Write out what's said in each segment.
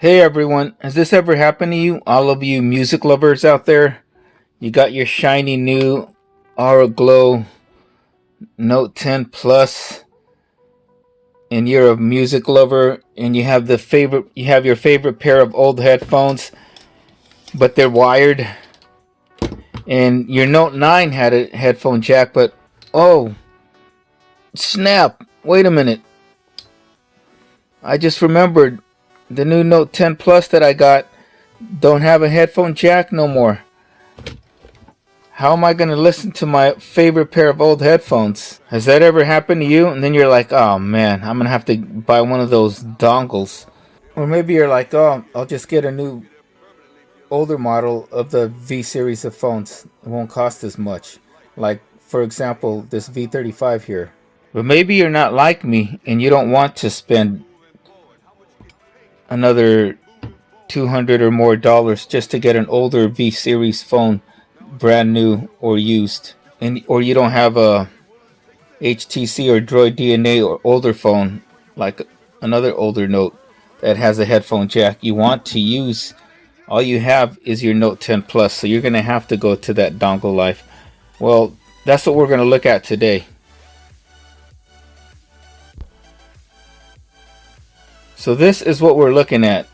Hey everyone, has this ever happened to you? All of you music lovers out there, you got your shiny new Aura Glow Note 10 Plus, and you're a music lover, and you have your favorite pair of old headphones, but they're wired, and your Note 9 had a headphone jack, but oh snap! Wait a minute, I just remembered the new Note 10 Plus that I got don't have a headphone jack no more. How am I going to listen to my favorite pair of old headphones? Has that ever happened to you? And then you're like, oh man, I'm going to have to buy one of those dongles. Or maybe you're like, oh, I'll just get a new older model of the V series of phones. It won't cost as much. Like, for example, this V35 here. But maybe you're not like me and you don't want to spend another 200 or more dollars just to get an older V series phone, brand new or used. And or you don't have a HTC or Droid DNA or older phone like another older Note that has a headphone jack. You want to use, all you have is your Note 10 Plus, so you're going to have to go to that dongle life. Well, that's what we're going to look at today. So this is what we're looking at.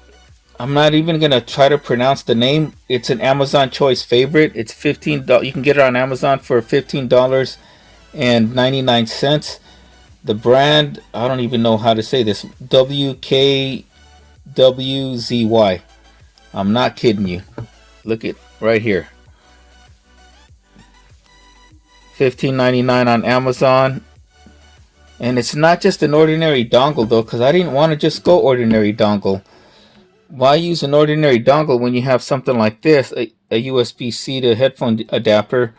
I'm not even going to try to pronounce the name. It's an Amazon Choice favorite. It's $15. You can get it on Amazon for $15.99. The brand, I don't even know how to say this. WKWZY. I'm not kidding you. Look at right here. $15.99 on Amazon. And it's not just an ordinary dongle though, because I didn't want to just go ordinary dongle. Why use an ordinary dongle when you have something like this, a USB-C to headphone adapter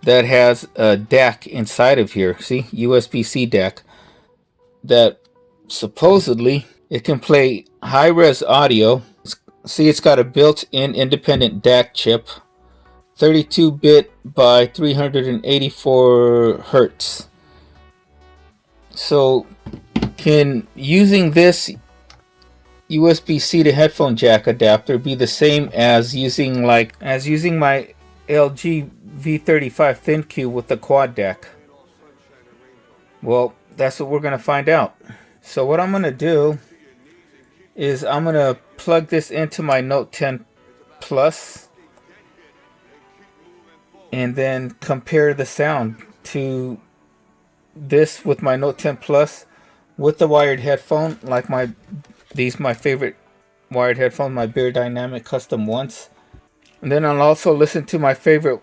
that has a DAC inside of here? See, USB-C DAC that supposedly it can play high-res audio. See, it's got a built-in independent DAC chip, 32-bit by 384 hertz. So can using this USB-C to headphone jack adapter be the same as using my LG V35 ThinQ with the quad DAC? Well, that's what we're going to find out. So what I'm going to do is I'm going to plug this into my Note 10 Plus and then compare the sound to this with my Note 10 Plus with the wired headphone, like my favorite wired headphones, my Bear Dynamic Custom ones. And then I'll also listen to my favorite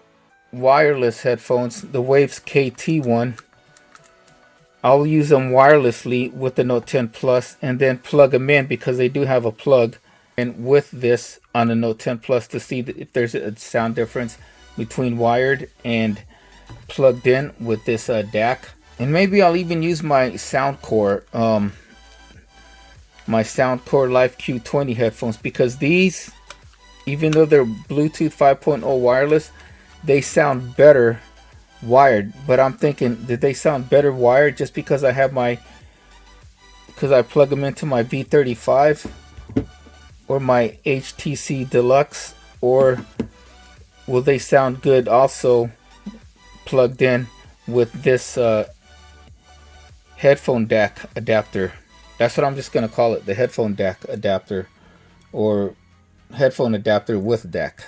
wireless headphones, the Waves KT1. I'll use them wirelessly with the Note 10 Plus and then plug them in because they do have a plug and with this on the Note 10 Plus to see if there's a sound difference between wired and plugged in with this DAC. And maybe I'll even use my Soundcore Life Q20 headphones, because these, even though they're Bluetooth 5.0 wireless, they sound better wired. But I'm thinking, did they sound better wired just because I plug them into my V35 or my HTC Deluxe, or will they sound good also plugged in with this headphone DAC adapter? That's what I'm just going to call it, the headphone DAC adapter, or headphone adapter with DAC.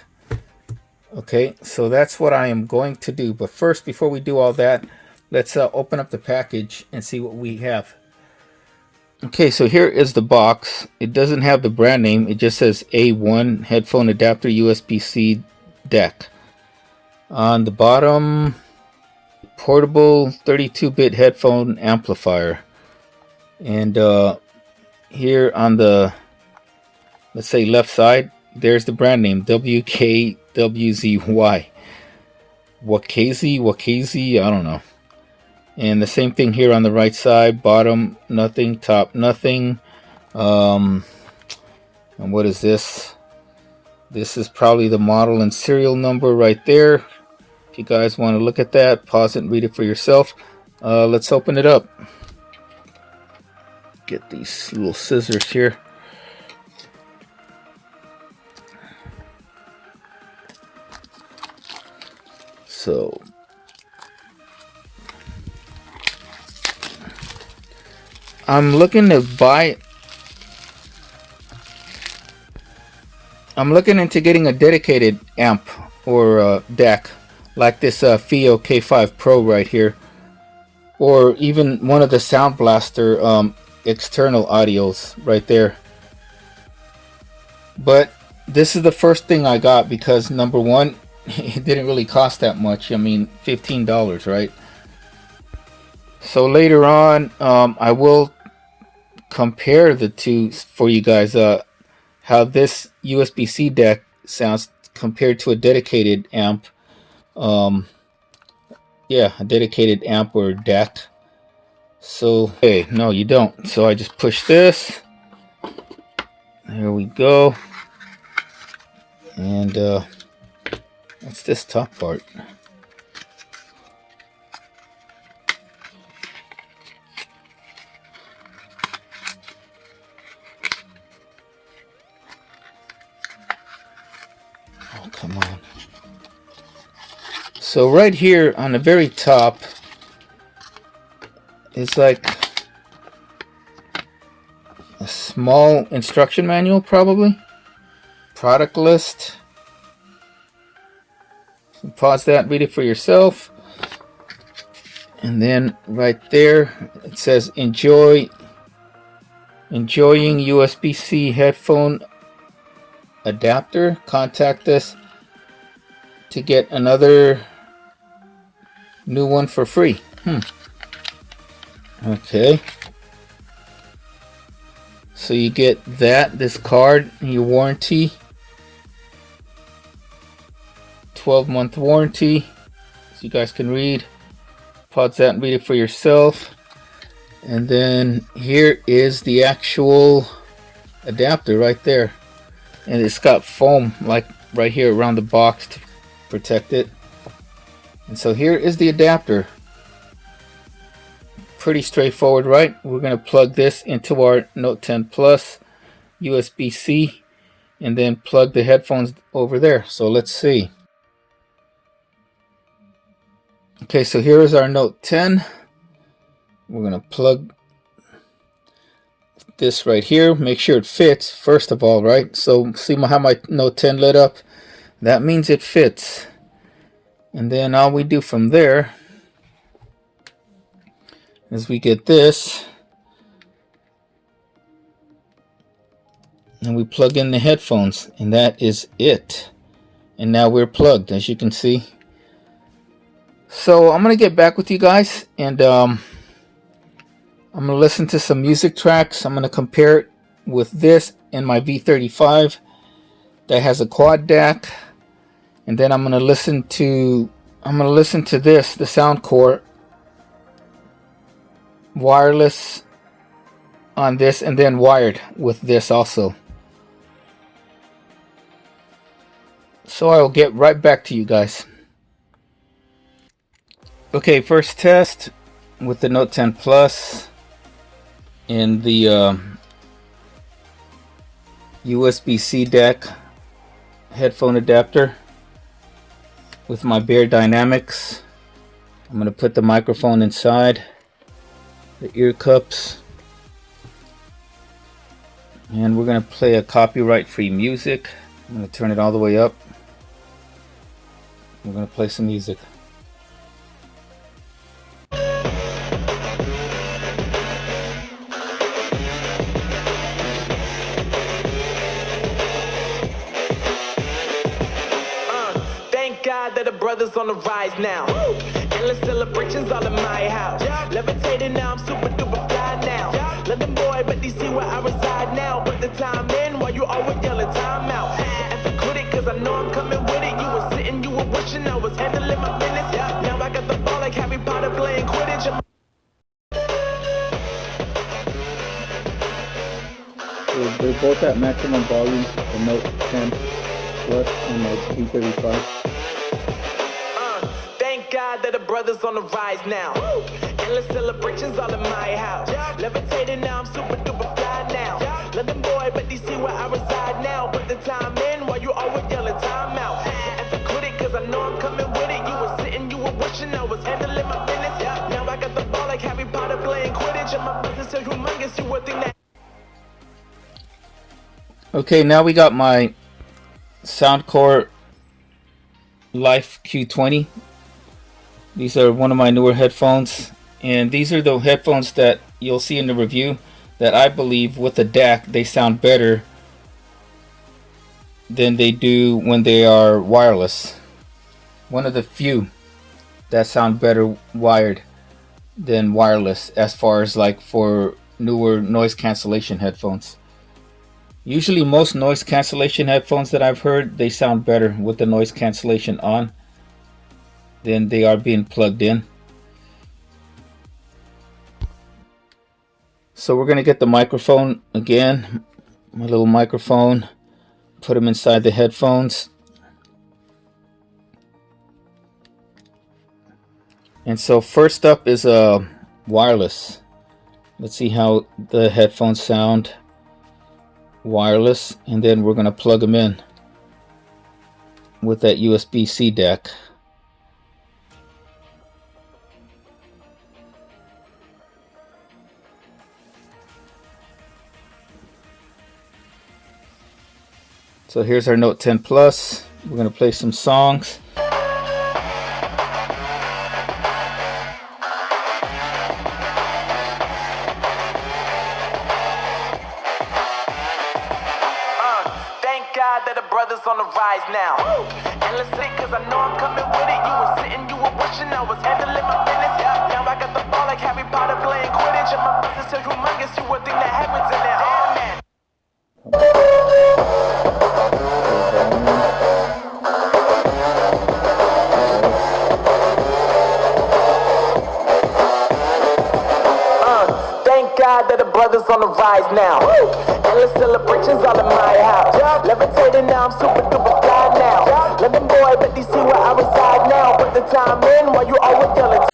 Okay, so that's what I am going to do. But first, before we do all that, let's open up the package and see what we have. Okay, so here is the box. It doesn't have the brand name. It just says A1 headphone adapter USB-C DAC. On the bottom, portable 32-bit headphone amplifier. And here on the, let's say, left side, there's the brand name, WKWZY. Wakazi, I don't know. And the same thing here on the right side, bottom nothing, top nothing. And what is this? This is probably the model and serial number right there. If you guys want to look at that, pause it and read it for yourself. Let's open it up. Get these little scissors here. So I'm looking into getting a dedicated amp or DAC like this FIO K5 Pro right here, or even one of the Sound Blaster external audios right there. But this is the first thing I got because, number one, it didn't really cost that much. I mean, $15, right? So later on, I will compare the two for you guys. How this USB-C DAC sounds compared to a dedicated amp. Yeah, a dedicated amp or DAC. So, hey, no, you don't. So I just push this. There we go. And what's this top part? Oh, come on. So right here on the very top, it's like a small instruction manual, probably. Product list. So pause that, read it for yourself. And then right there, it says enjoying USB-C headphone adapter. Contact us to get another new one for free. Okay. So you get this card, your warranty, 12-month warranty, so you guys can read. Pause that and read it for yourself. And then here is the actual adapter right there, and it's got foam like right here around the box to protect it. And so here is the adapter. Pretty straightforward, right? We're going to plug this into our Note 10 Plus USB-C and then plug the headphones over there. So let's see. Okay, so here is our Note 10. We're going to plug this right here. Make sure it fits first of all, right? So see how my Note 10 lit up? That means it fits. And then all we do from there is we get this and we plug in the headphones, and that is it. And now we're plugged, as you can see. So I'm gonna get back with you guys, and I'm gonna listen to some music tracks. I'm gonna compare it with this and my V35 that has a quad DAC, and then I'm gonna listen to this, the Soundcore wireless on this, and then wired with this also. So I will get right back to you guys. Okay, first test with the Note 10 Plus in the USB-C DAC headphone adapter with my Bear Dynamics. I'm going to put the microphone inside the ear cups, and we're going to play a copyright-free music. I'm going to turn it all the way up. We're going to play some music. Thank God that the brothers on the rise now. Endless celebrations all in my house. Levitating now, I'm super duper fly now. London boy, but they see where I reside now. Put the time in while you always yelling time out. And for quit it, cause I know I'm coming with it. You were sitting, you were wishing I was handling my business. Now I got the ball like Harry Potter playing Quidditch. They're both at maximum volume, the Note 10 Plus and my V35. Thank God that the brothers on the rise now. Endless celebrations all in my house. Levitating now, I'm super duper fly now. London boy, but they see where I reside now. Put the time in while you always yelling time out. And for quit it, cause I know I'm coming with it. You were sitting, was handling my business. Now I got the ball like Harry Potter playing Quidditch, and my business so humongous, you would think that. Okay, now we got my Soundcore Life Q20. These are one of my newer headphones, and these are the headphones that you'll see in the review that I believe with the DAC they sound better than they do when they are wireless. One of the few that sound better wired than wireless as far as like for newer noise cancellation headphones. Usually most noise cancellation headphones that I've heard, they sound better with the noise cancellation on than they are being plugged in. So we're going to get the microphone again, my little microphone, put them inside the headphones. And so first up is a wireless. Let's see how the headphones sound wireless, and then we're going to plug them in with that USB-C DAC. So here's our Note 10 Plus. We're going to play some songs. Thank God that the brothers on the rise now. Endlessly, cause I know I'm coming with it. You were sitting, you were wishing I was handling my business. Now I got the ball like Harry Potter playing Quidditch, and my business so humongous, you would think that happens in there. Oh man. Thank God that the brothers on the rise now. Endless celebrations all in my house. Levitating now, I'm super duper fly now. London boy, but they see where I reside now. Put the time in while you always yelling.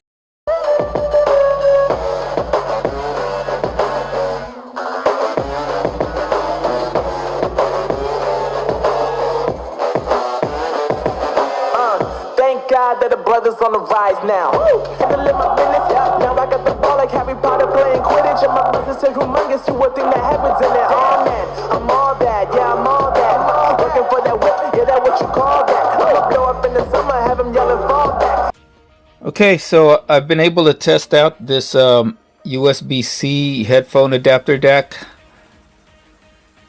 Thank God that the brothers on the rise now. Handling my business, now I got the ball like Harry Potter playing Quidditch, and my business is humongous, you would think that happens in there. Oh man, I'm all that, yeah I'm all that. Working for that whip, yeah that what you call that. I'ma blow up in the summer, have them yelling fall back. Okay, so I've been able to test out this USB-C headphone adapter DAC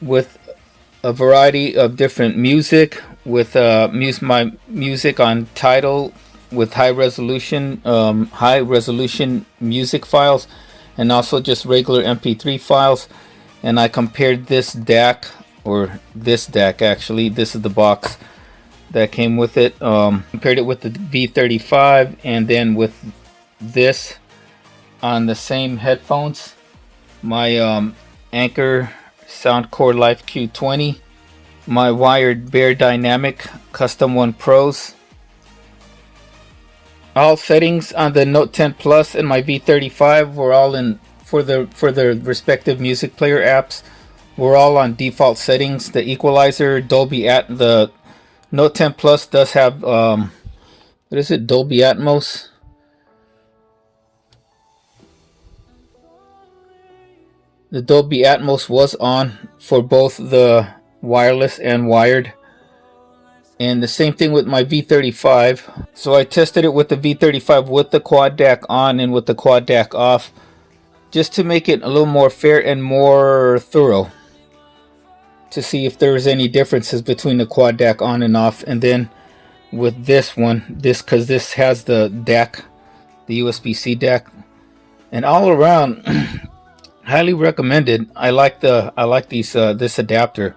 with a variety of different music, with my music on Tidal with high resolution music files, and also just regular MP3 files. And I compared this DAC, or this DAC actually, this is the box that came with it, compared it with the V35 and then with this on the same headphones, my Anchor Soundcore Life Q20, my wired Bear Dynamic Custom 1 Pros. All settings on the Note 10 Plus and my V35 were all in for the respective music player apps. We're all on default settings. The equalizer, the Note 10 Plus does have what is it? Dolby Atmos. The Dolby Atmos was on for both the wireless and wired, and the same thing with my V35. So I tested it with the V35 with the quad DAC on and with the quad DAC off, just to make it a little more fair and more thorough, to see if there was any differences between the quad DAC on and off. And then with this one, because this has the DAC, the USB-C DAC, and all around highly recommended. I like these this adapter.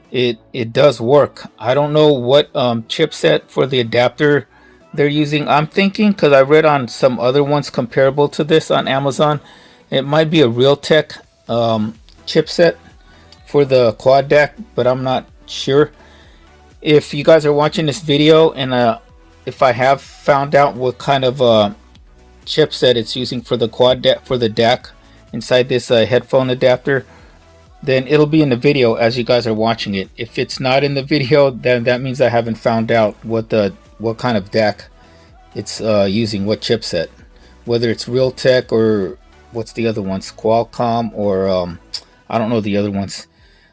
It does work. I don't know what chipset for the adapter they're using. I'm thinking, because I read on some other ones comparable to this on Amazon, it might be a Realtek chipset for the quad DAC, but I'm not sure. If you guys are watching this video and if I have found out what kind of chipset it's using for the quad DAC, for the DAC inside this headphone adapter, then it'll be in the video as you guys are watching it. If it's not in the video, then that means I haven't found out what kind of DAC it's using what chipset, whether it's Realtek or what's the other ones, Qualcomm, or I don't know the other ones.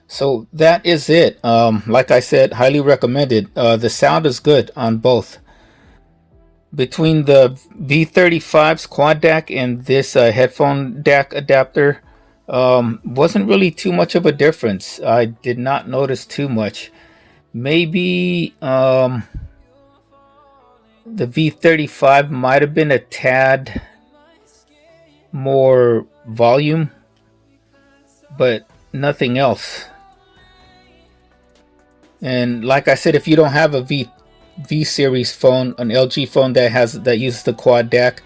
So that is it. Like I said, highly recommended. The sound is good on both. Between the V35's quad DAC and this headphone DAC adapter, wasn't really too much of a difference. I did not notice too much. Maybe the V35 might have been a tad more volume, but nothing else. And like I said, if you don't have a V series phone, an LG phone that uses the quad DAC,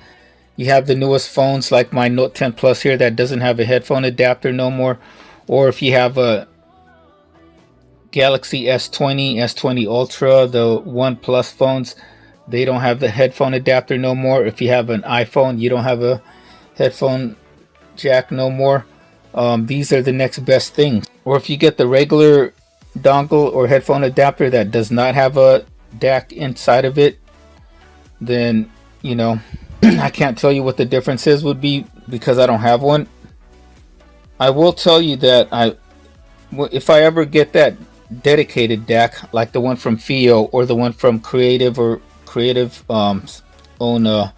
you have the newest phones like my Note 10 Plus here that doesn't have a headphone adapter no more, or if you have a Galaxy S20, S20 Ultra, the One Plus phones, they don't have the headphone adapter no more. If you have an iPhone, you don't have a headphone jack no more. These are the next best things. Or if you get the regular dongle or headphone adapter that does not have a DAC inside of it, then you know I can't tell you what the differences would be because I don't have one. I will tell you that if I ever get that dedicated DAC like the one from Fio or the one from Creative own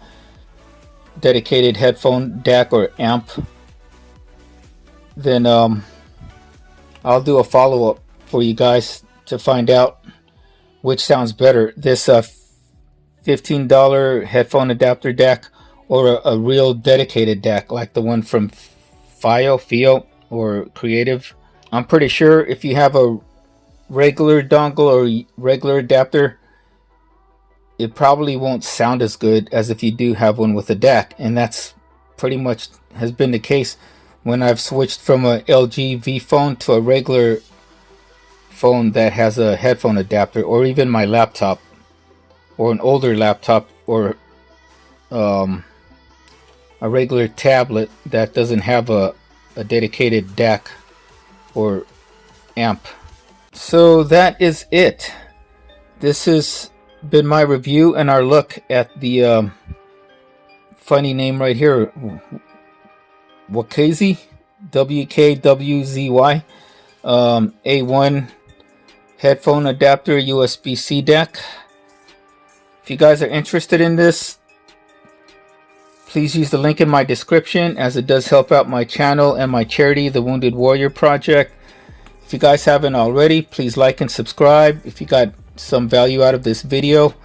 dedicated headphone DAC or amp, then I'll do a follow-up for you guys to find out which sounds better, this $15 headphone adapter DAC or a real dedicated DAC like the one from Fio or Creative. I'm pretty sure if you have a regular dongle or regular adapter, it probably won't sound as good as if you do have one with a DAC, and that's pretty much has been the case when I've switched from a LG V phone to a regular phone that has a headphone adapter, or even my laptop or an older laptop or a regular tablet that doesn't have a dedicated DAC or amp. So that is it. This has been my review and our look at the funny name right here, Wakazy, WKWZY, A1 headphone adapter USB-C DAC. If you guys are interested in this, please use the link in my description, as it does help out my channel and my charity, the Wounded Warrior Project. If you guys haven't already, please like and subscribe if you got some value out of this video,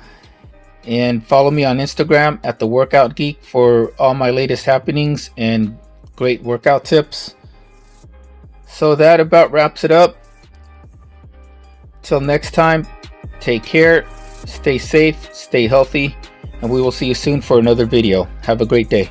and follow me on Instagram at The Workout Geek for all my latest happenings and great workout tips. So that about wraps it up. Till next time, take care, stay safe, stay healthy, and we will see you soon for another video. Have a great day.